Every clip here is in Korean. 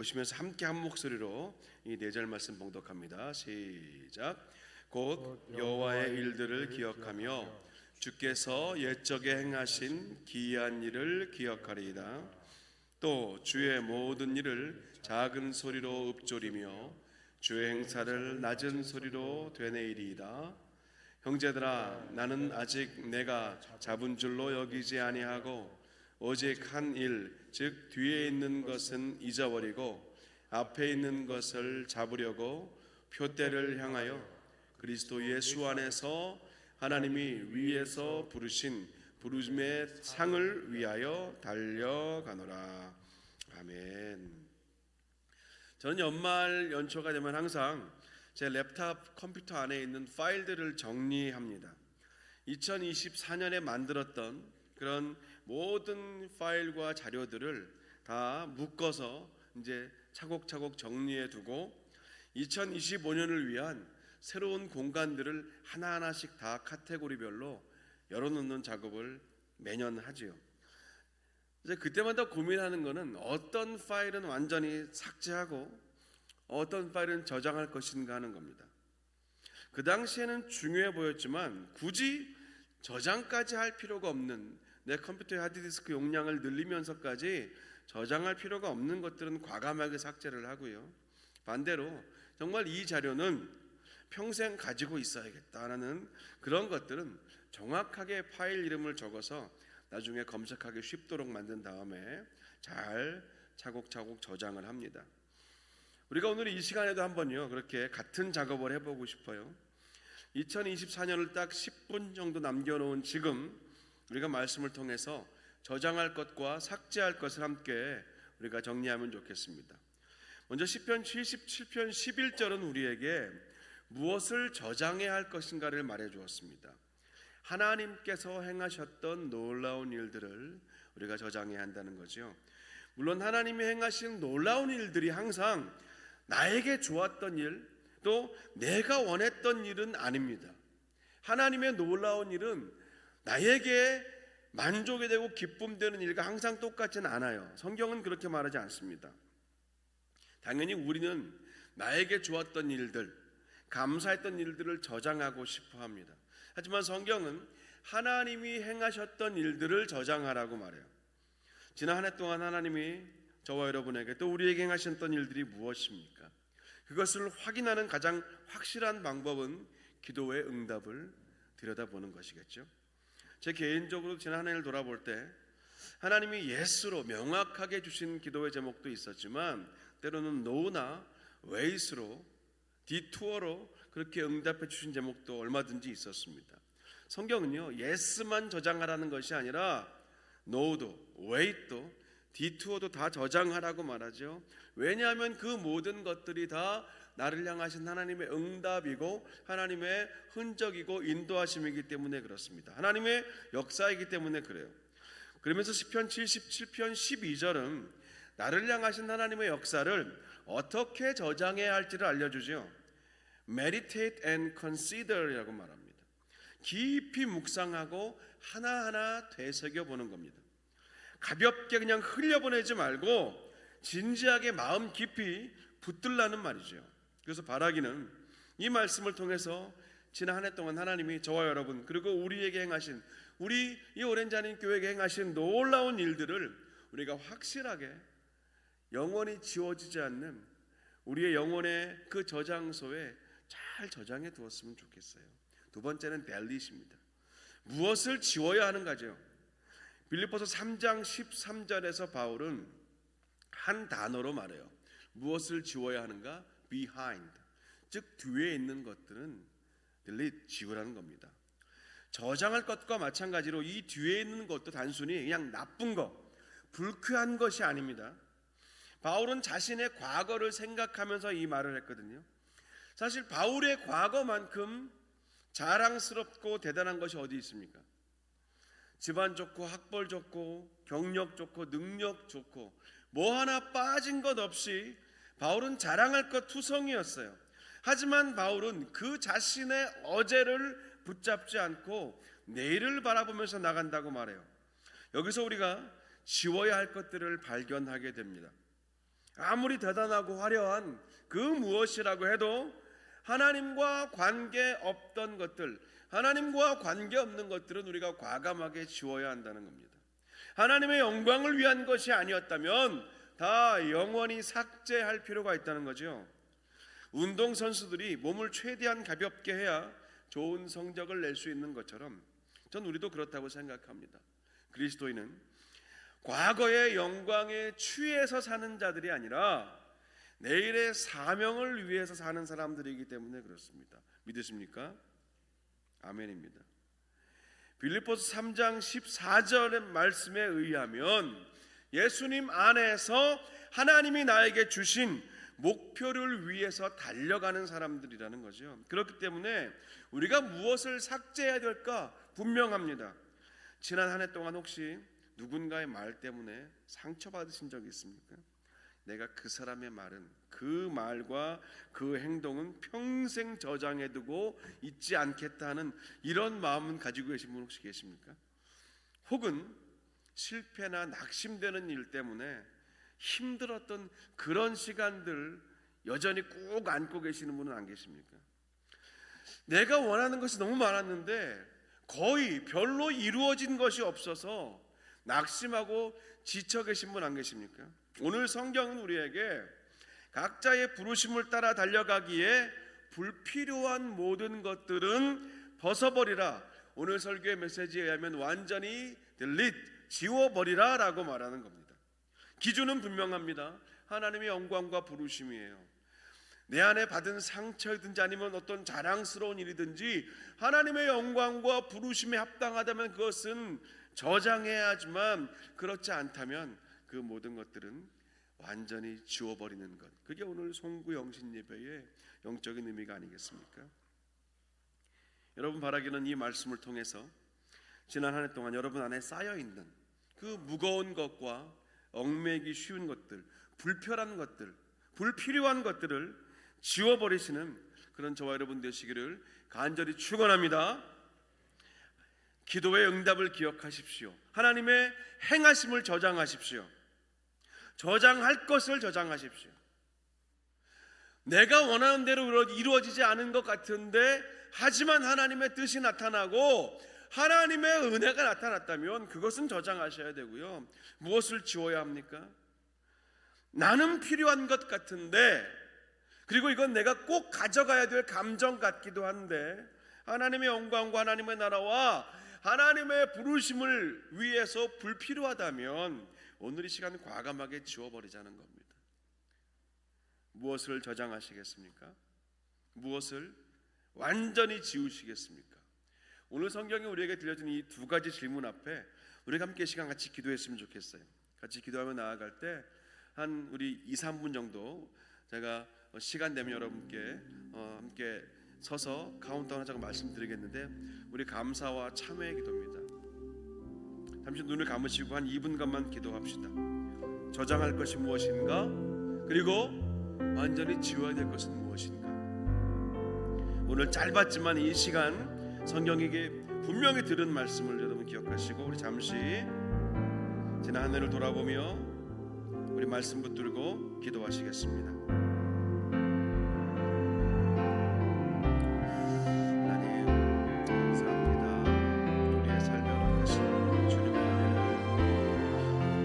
보시면서 함께 한 목소리로 이 4절 말씀 봉독합니다. 시작. 곧 여호와의 일들을 기억하며 주께서 옛적에 행하신 기이한 일을 기억하리이다. 또 주의 모든 일을 작은 소리로 읊조리며 주의 행사를 낮은 소리로 되뇌이리이다. 형제들아, 나는 아직 내가 잡은 줄로 여기지 아니하고 오직 한 일, 즉 뒤에 있는 것은 잊어버리고 앞에 있는 것을 잡으려고 표대를 향하여 그리스도 예수 안에서 하나님이 위에서 부르신 부르심의 상을 위하여 달려가노라. 아멘. 저는 연말 연초가 되면 항상 제 랩탑 컴퓨터 안에 있는 파일들을 정리합니다. 2024년에 만들었던 그런 모든 파일과 자료들을 다 묶어서 이제 차곡차곡 정리해 두고 2025년을 위한 새로운 공간들을 하나하나씩 다 카테고리별로 열어놓는 작업을 매년 하지요. 이제 그때마다 고민하는 거는 어떤 파일은 완전히 삭제하고 어떤 파일은 저장할 것인가 하는 겁니다. 그 당시에는 중요해 보였지만 굳이 저장까지 할 필요가 없는, 내 컴퓨터의 하드디스크 용량을 늘리면서까지 저장할 필요가 없는 것들은 과감하게 삭제를 하고요. 반대로 정말 이 자료는 평생 가지고 있어야겠다라는 그런 것들은 정확하게 파일 이름을 적어서 나중에 검색하기 쉽도록 만든 다음에 잘 차곡차곡 저장을 합니다. 우리가 오늘 이 시간에도 한번요 그렇게 같은 작업을 해보고 싶어요. 2024년을 딱 10분 정도 남겨놓은 지금 우리가 말씀을 통해서 저장할 것과 삭제할 것을 함께 우리가 정리하면 좋겠습니다. 먼저 시편 77편 11절은 우리에게 무엇을 저장해야 할 것인가를 말해 주었습니다. 하나님께서 행하셨던 놀라운 일들을 우리가 저장해야 한다는 거죠. 물론 하나님이 행하신 놀라운 일들이 항상 나에게 좋았던 일, 또 내가 원했던 일은 아닙니다. 하나님의 놀라운 일은 나에게 만족이 되고 기쁨되는 일과 항상 똑같지는 않아요. 성경은 그렇게 말하지 않습니다. 당연히 우리는 나에게 좋았던 일들, 감사했던 일들을 저장하고 싶어 합니다. 하지만 성경은 하나님이 행하셨던 일들을 저장하라고 말해요. 지난 한 해 동안 하나님이 저와 여러분에게 또 우리에게 행하셨던 일들이 무엇입니까? 그것을 확인하는 가장 확실한 방법은 기도의 응답을 들여다보는 것이겠죠. 제 개인적으로 지난 한 해를 돌아볼 때 하나님이 예스로 명확하게 주신 기도의 제목도 있었지만 때로는 no나 ways로, 디투어로 그렇게 응답해 주신 제목도 얼마든지 있었습니다. 성경은요 예스만 저장하라는 것이 아니라 no도, way도, 디투어도 다 저장하라고 말하죠. 왜냐하면 그 모든 것들이 다 나를 향하신 하나님의 응답이고 하나님의 흔적이고 인도하심이기 때문에 그렇습니다. 하나님의 역사이기 때문에 그래요. 그러면서 시편 77편 12절은 나를 향하신 하나님의 역사를 어떻게 저장해야 할지를 알려주죠. Meditate and consider이라고 말합니다. 깊이 묵상하고 하나하나 되새겨보는 겁니다. 가볍게 그냥 흘려보내지 말고 진지하게 마음 깊이 붙들라는 말이죠. 그래서 바라기는 이 말씀을 통해서 지난 한 해 동안 하나님이 저와 여러분 그리고 우리에게 행하신, 우리 이 오렌지 하나님 교회에게 행하신 놀라운 일들을 우리가 확실하게 영원히 지워지지 않는 우리의 영혼의 그 저장소에 잘 저장해 두었으면 좋겠어요. 두 번째는 델릿입니다. 무엇을 지워야 하는가죠. 빌립보서 3장 13절에서 바울은 한 단어로 말해요. 무엇을 지워야 하는가? behind, 즉 뒤에 있는 것들은 delete, 지우라는 겁니다. 저장할 것과 마찬가지로 이 뒤에 있는 것도 단순히 그냥 나쁜 것, 불쾌한 것이 아닙니다. 바울은 자신의 과거를 생각하면서 이 말을 했거든요. 사실 바울의 과거만큼 자랑스럽고 대단한 것이 어디 있습니까? 집안 좋고 학벌 좋고 경력 좋고 능력 좋고 뭐 하나 빠진 것 없이 바울은 자랑할 것 투성이었어요. 하지만 바울은 그 자신의 어제를 붙잡지 않고 내일을 바라보면서 나간다고 말해요. 여기서 우리가 지워야 할 것들을 발견하게 됩니다. 아무리 대단하고 화려한 그 무엇이라고 해도 하나님과 관계 없던 것들, 하나님과 관계 없는 것들은 우리가 과감하게 지워야 한다는 겁니다. 하나님의 영광을 위한 것이 아니었다면 다 영원히 삭제할 필요가 있다는 거죠. 운동선수들이 몸을 최대한 가볍게 해야 좋은 성적을 낼 수 있는 것처럼 전 우리도 그렇다고 생각합니다. 그리스도인은 과거의 영광에 취해서 사는 자들이 아니라 내일의 사명을 위해서 사는 사람들이기 때문에 그렇습니다. 믿으십니까? 아멘입니다. 빌립보서 3장 14절의 말씀에 의하면 예수님 안에서 하나님이 나에게 주신 목표를 위해서 달려가는 사람들이라는 거죠. 그렇기 때문에 우리가 무엇을 삭제해야 될까 분명합니다. 지난 한 해 동안 혹시 누군가의 말 때문에 상처받으신 적이 있습니까? 내가 그 사람의 말은, 그 말과 그 행동은 평생 저장해두고 잊지 않겠다는 이런 마음은 가지고 계신 분 혹시 계십니까? 혹은 실패나 낙심되는 일 때문에 힘들었던 그런 시간들 여전히 꼭 안고 계시는 분은 안 계십니까? 내가 원하는 것이 너무 많았는데 거의 별로 이루어진 것이 없어서 낙심하고 지쳐 계신 분 안 계십니까? 오늘 성경은 우리에게 각자의 부르심을 따라 달려가기에 불필요한 모든 것들은 벗어버리라, 오늘 설교의 메시지에 의하면 완전히 delete, 지워버리라 라고 말하는 겁니다. 기준은 분명합니다. 하나님의 영광과 부르심이에요. 내 안에 받은 상처이든지 아니면 어떤 자랑스러운 일이든지 하나님의 영광과 부르심에 합당하다면 그것은 저장해야 하지만 그렇지 않다면 그 모든 것들은 완전히 지워버리는 것, 그게 오늘 송구영신 예배의 영적인 의미가 아니겠습니까? 여러분 바라기는 이 말씀을 통해서 지난 한 해 동안 여러분 안에 쌓여있는 그 무거운 것과 얽매기 쉬운 것들, 불편한 것들, 불필요한 것들을 지워버리시는 그런 저와 여러분 되시기를 간절히 축원합니다. 기도의 응답을 기억하십시오. 하나님의 행하심을 저장하십시오. 저장할 것을 저장하십시오. 내가 원하는 대로 이루어지지 않은 것 같은데 하지만 하나님의 뜻이 나타나고 하나님의 은혜가 나타났다면 그것은 저장하셔야 되고요. 무엇을 지워야 합니까? 나는 필요한 것 같은데, 그리고 이건 내가 꼭 가져가야 될 감정 같기도 한데 하나님의 영광과 하나님의 나라와 하나님의 부르심을 위해서 불필요하다면 오늘 이 시간 과감하게 지워버리자는 겁니다. 무엇을 저장하시겠습니까? 무엇을 완전히 지우시겠습니까? 오늘 성경이 우리에게 들려준 이 두 가지 질문 앞에 우리가 함께 시간 같이 기도했으면 좋겠어요. 같이 기도하며 나아갈 때 한 우리 2-3분 정도 제가 시간 되면 여러분께 함께 서서 카운트다운 하자고 말씀드리겠는데 우리 감사와 참회의 기도입니다. 잠시 눈을 감으시고 한 2분간만 기도합시다. 저장할 것이 무엇인가, 그리고 완전히 지워야 될 것은 무엇인가. 오늘 짧았지만 이 시간 성경에게 분명히 들은 말씀을 여러분 기억하시고 우리 잠시 지난 한 해를 돌아보며 우리 말씀 붙들고 기도하시겠습니다. 하나님 감사합니다. 우리의 삶에 허락하신 주님의 은혜를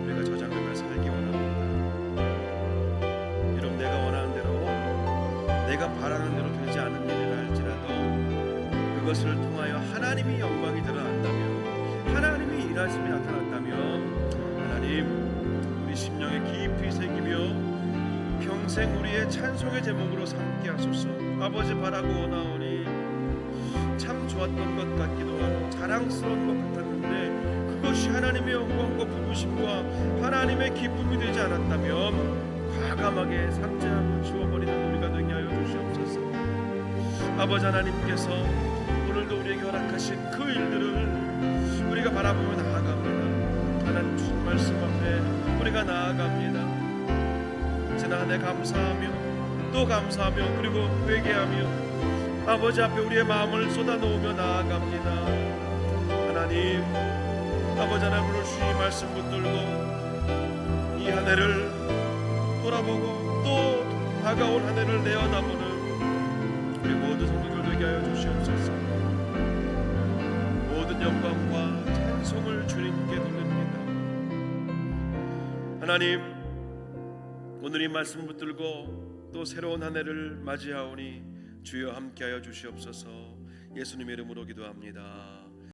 우리가 저장하며 살기 원합니다. 여러분 내가 원하는 대로 내가 바라는 대로 되지 않은 일을 할지라도 그것을 통하여 하나님이 영광이 드러난다면, 하나님이 일하심이 나타났다면 하나님 우리 심령에 깊이 새기며 평생 우리의 찬송의 제목으로 삼게 하소서. 아버지 바라고 원하오니 참 좋았던 것 같기도 하고 자랑스러운 것 같았는데 그것이 하나님의 영광과 부르심과 하나님의 기쁨이 되지 않았다면 과감하게 삭제하고 지워버리는 우리가 되게 하여 주시옵소서. 아버지 하나님께서 오늘도 우리에게 허락하신 그 일들을 우리가 바라보며 나아갑니다. 하나님 주신 말씀 앞에 우리가 나아갑니다. 지난 한 해 감사하며 또 감사하며 그리고 회개하며 아버지 앞에 우리의 마음을 쏟아놓으며 나아갑니다. 하나님 아버지 하나님으로 주의 말씀 붙들고 이 한 해를 돌아보고 또 다가올 한 해를 내어다보는 우리 모든 성도들 되게 하여 주시옵소서. 모든 영광과 찬송을 주님께 돌립니다. 하나님, 오늘 이 말씀을 붙들고 또 새로운 한 해를 맞이하오니 주여 함께하여 주시옵소서. 예수님의 이름으로 기도합니다.